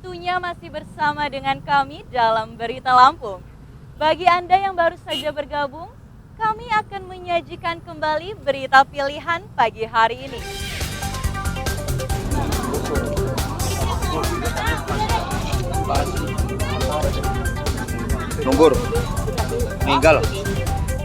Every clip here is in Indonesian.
tentunya masih bersama dengan kami dalam Berita Lampung. Bagi Anda yang baru saja bergabung, kami akan menyajikan kembali berita pilihan pagi hari ini. Nunggur, meninggal.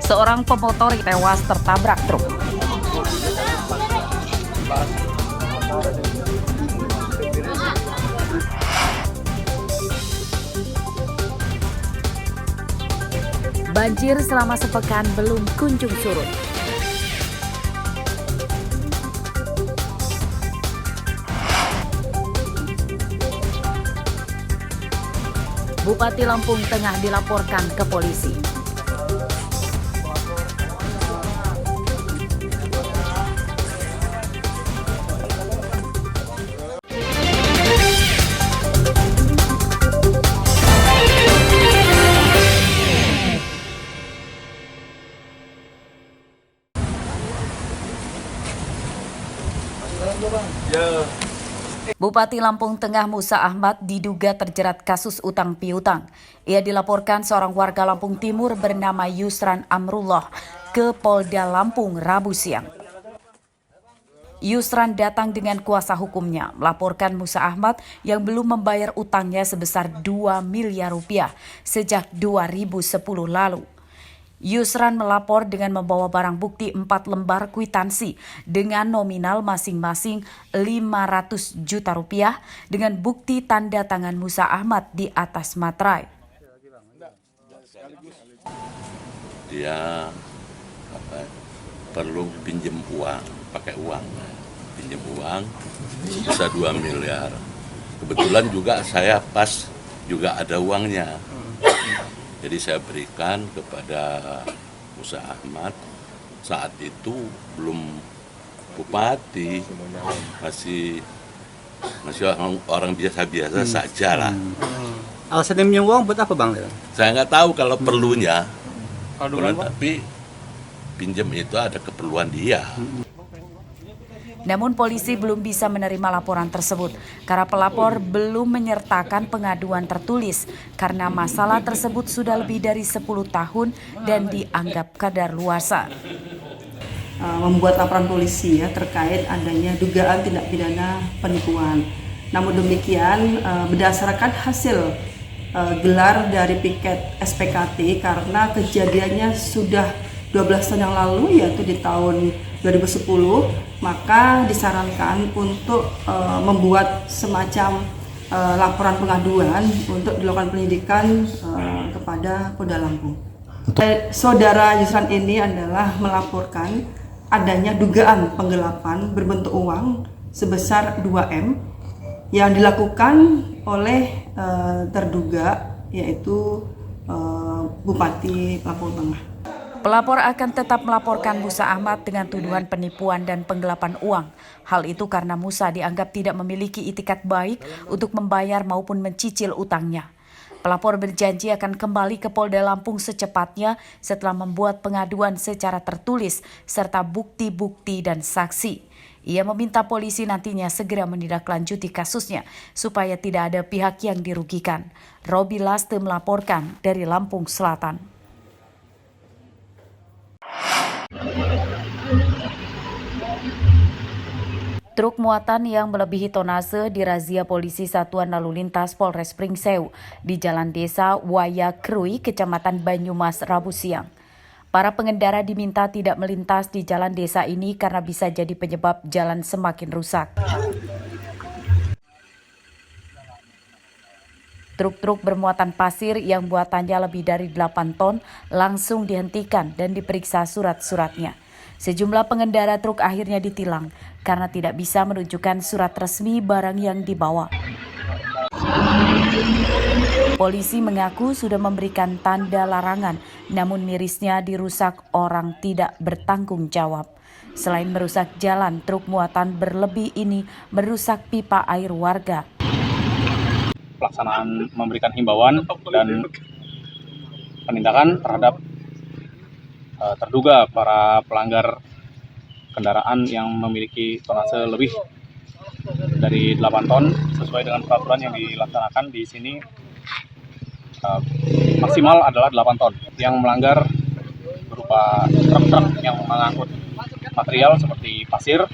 Seorang pemotor tewas tertabrak truk. Banjir selama sepekan belum kunjung surut. Bupati Lampung Tengah dilaporkan ke polisi. Bupati Lampung Tengah Musa Ahmad diduga terjerat kasus utang piutang. Ia dilaporkan seorang warga Lampung Timur bernama Yusran Amrullah ke Polda Lampung Rabu siang. Yusran datang dengan kuasa hukumnya melaporkan Musa Ahmad yang belum membayar utangnya sebesar 2 miliar rupiah sejak 2010 lalu. Yusran melapor dengan membawa barang bukti 4 lembar kwitansi dengan nominal masing-masing 500 juta rupiah dengan bukti tanda tangan Musa Ahmad di atas materai. Dia perlu pinjam uang, pakai uang, pinjam uang bisa 2 miliar. Kebetulan juga saya pas juga ada uangnya. Jadi saya berikan kepada Musa Ahmad, saat itu belum bupati, masih orang biasa-biasa saja lah. Alasan minjem uang buat apa, Bang? Saya nggak tahu kalau perlunya, Kalau tapi pinjam itu ada keperluan dia. Namun polisi belum bisa menerima laporan tersebut karena pelapor belum menyertakan pengaduan tertulis karena masalah tersebut sudah lebih dari 10 tahun dan dianggap kadaluarsa. Membuat laporan polisi ya terkait adanya dugaan tindak pidana penipuan. Namun demikian berdasarkan hasil gelar dari piket SPKT karena kejadiannya sudah 12 tahun yang lalu yaitu di tahun 2010, maka disarankan untuk membuat semacam laporan pengaduan untuk dilakukan penyidikan kepada Polda Lampung. Saudara Yusran ini adalah melaporkan adanya dugaan penggelapan berbentuk uang sebesar 2M yang dilakukan oleh terduga yaitu Bupati Lampung Tengah. Pelapor akan tetap melaporkan Musa Ahmad dengan tuduhan penipuan dan penggelapan uang. Hal itu karena Musa dianggap tidak memiliki itikat baik untuk membayar maupun mencicil utangnya. Pelapor berjanji akan kembali ke Polda Lampung secepatnya setelah membuat pengaduan secara tertulis serta bukti-bukti dan saksi. Ia meminta polisi nantinya segera menindaklanjuti kasusnya supaya tidak ada pihak yang dirugikan. Robi Laste melaporkan dari Lampung Selatan. Truk muatan yang melebihi tonase dirazia polisi Satuan Lalu Lintas Polres Pringsewu di Jalan Desa Waya Krui, Kecamatan Banyumas, Rabu siang. Para pengendara diminta tidak melintas di jalan desa ini karena bisa jadi penyebab jalan semakin rusak. Truk-truk bermuatan pasir yang buatannya lebih dari 8 ton langsung dihentikan dan diperiksa surat-suratnya. Sejumlah pengendara truk akhirnya ditilang karena tidak bisa menunjukkan surat resmi barang yang dibawa. Polisi mengaku sudah memberikan tanda larangan, namun mirisnya dirusak orang tidak bertanggung jawab. Selain merusak jalan, truk muatan berlebih ini merusak pipa air warga. Pelaksanaan memberikan himbauan dan penindakan terhadap terduga para pelanggar kendaraan yang memiliki tonase lebih dari 8 ton sesuai dengan peraturan yang dilaksanakan di sini maksimal adalah 8 ton. Yang melanggar berupa truk-truk yang mengangkut material seperti pasir.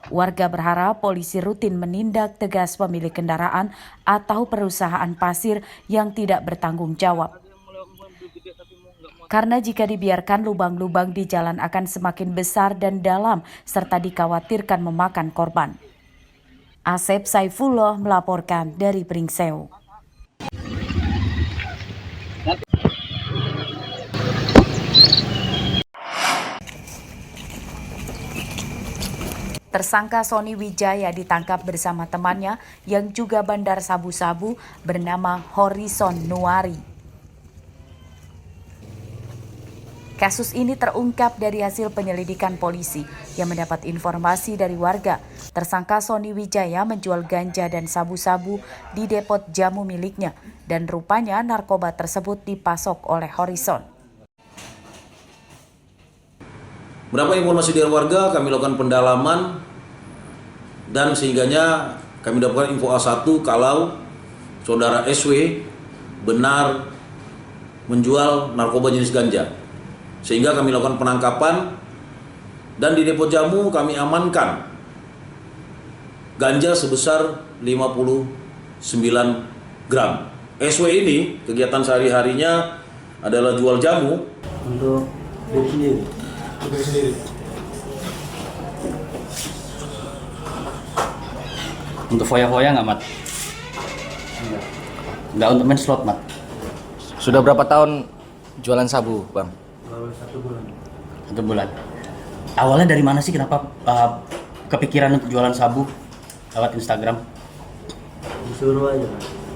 Warga berharap polisi rutin menindak tegas pemilik kendaraan atau perusahaan pasir yang tidak bertanggung jawab. Karena jika dibiarkan, lubang-lubang di jalan akan semakin besar dan dalam serta dikhawatirkan memakan korban. Asep Saifullah melaporkan dari Pringsewu. Tersangka Sony Wijaya ditangkap bersama temannya yang juga bandar sabu-sabu bernama Horizon Nuari. Kasus ini terungkap dari hasil penyelidikan polisi yang mendapat informasi dari warga. Tersangka Sony Wijaya menjual ganja dan sabu-sabu di depot jamu miliknya dan rupanya narkoba tersebut dipasok oleh Horizon. Berapa informasi dari warga, kami lakukan pendalaman dan sehingganya kami dapatkan info A1 kalau saudara SW benar menjual narkoba jenis ganja. Sehingga kami lakukan penangkapan dan di depo jamu kami amankan ganja sebesar 59 gram. SW ini kegiatan sehari-harinya adalah jual jamu Untuk diri sendiri. Untuk foya-foya nggak, Mat? Nggak untuk main slot, Mat? Sudah berapa tahun jualan sabu, Bang? 1 bulan. 1 bulan. Awalnya dari mana sih, kenapa kepikiran untuk jualan sabu lewat Instagram? Disuruh aja.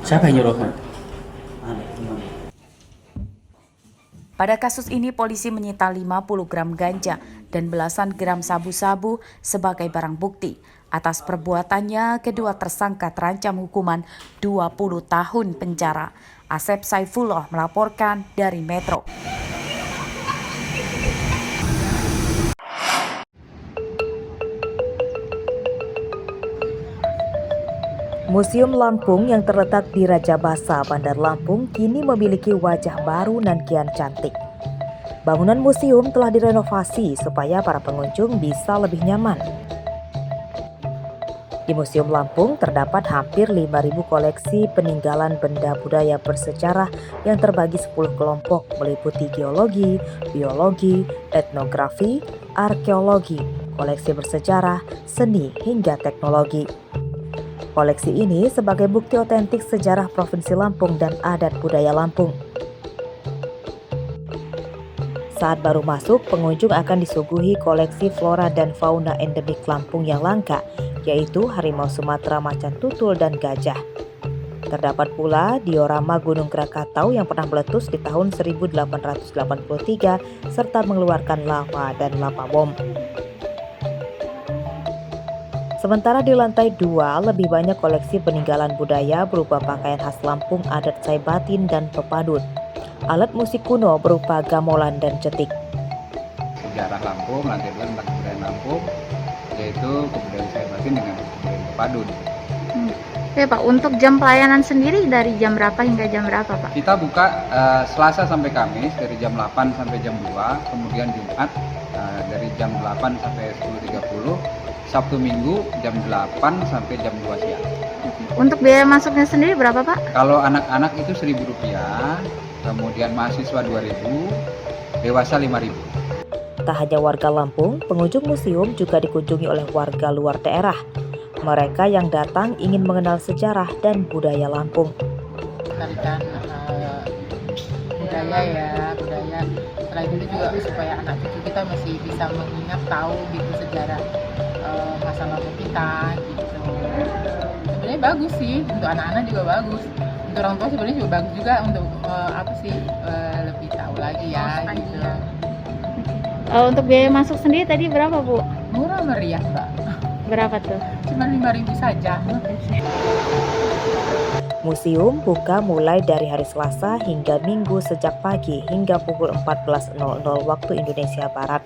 Siapa yang nyuruh? Ada teman. Pada kasus ini polisi menyita 50 gram ganja dan belasan gram sabu-sabu sebagai barang bukti. Atas perbuatannya, kedua tersangka terancam hukuman 20 tahun penjara. Asep Saifullah melaporkan dari Metro. Museum Lampung yang terletak di Raja Basa, Bandar Lampung kini memiliki wajah baru dan kian cantik. Bangunan museum telah direnovasi supaya para pengunjung bisa lebih nyaman. Di Museum Lampung terdapat hampir 5.000 koleksi peninggalan benda budaya bersejarah yang terbagi 10 kelompok meliputi geologi, biologi, etnografi, arkeologi, koleksi bersejarah, seni hingga teknologi. Koleksi ini sebagai bukti otentik sejarah Provinsi Lampung dan adat budaya Lampung. Saat baru masuk, pengunjung akan disuguhi koleksi flora dan fauna endemik Lampung yang langka, yaitu harimau Sumatera macan tutul dan gajah. Terdapat pula diorama Gunung Krakatau yang pernah meletus di tahun 1883 serta mengeluarkan lava dan lava bom. Sementara di lantai 2 lebih banyak koleksi peninggalan budaya berupa pakaian khas Lampung, adat Saibatin dan pepadun. Alat musik kuno berupa gamelan dan cetik. Sejarah Lampung, lantai 2 tentang kebudayaan Lampung, yaitu kebudayaan Saibatin dengan kebudayaan pepadun. Oke Pak, untuk jam pelayanan sendiri dari jam berapa hingga jam berapa Pak? Kita buka Selasa sampai Kamis dari jam 8 sampai jam 2, kemudian Jumat dari jam 8 sampai 10.30, Sabtu Minggu jam 8 sampai jam 2 siang. Untuk biaya masuknya sendiri berapa Pak? Kalau anak-anak itu Rp1.000, kemudian mahasiswa Rp2.000, dewasa Rp5.000. Tak hanya warga Lampung, pengunjung museum juga dikunjungi oleh warga luar daerah. Mereka yang datang ingin mengenal sejarah dan budaya Lampung. Tarikan budaya. Selain itu juga supaya anak cucu kita masih bisa mengingat, tahu gitu sejarah masa lalu kita gitu. Sebenarnya bagus sih, untuk anak-anak juga bagus. Untuk orang tua sebenarnya juga bagus juga untuk lebih tahu lagi ya gitu. Untuk biaya masuk sendiri tadi berapa Bu? Murah meriah Mbak. Berapa tuh? Cuma Rp5.000 saja. Museum buka mulai dari hari Selasa hingga Minggu sejak pagi hingga pukul 14.00 waktu Indonesia Barat.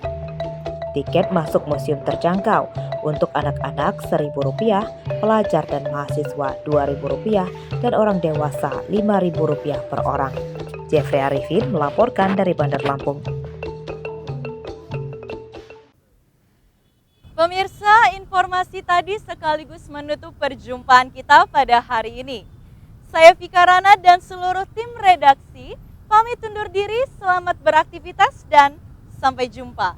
Tiket masuk museum terjangkau. Untuk anak-anak Rp1.000, pelajar dan mahasiswa Rp2.000, dan orang dewasa Rp5.000 per orang. Jeffrey Arifin melaporkan dari Bandar Lampung. Pemirsa, informasi tadi sekaligus menutup perjumpaan kita pada hari ini. Saya Vika Rana dan seluruh tim redaksi pamit undur diri, selamat beraktivitas dan sampai jumpa.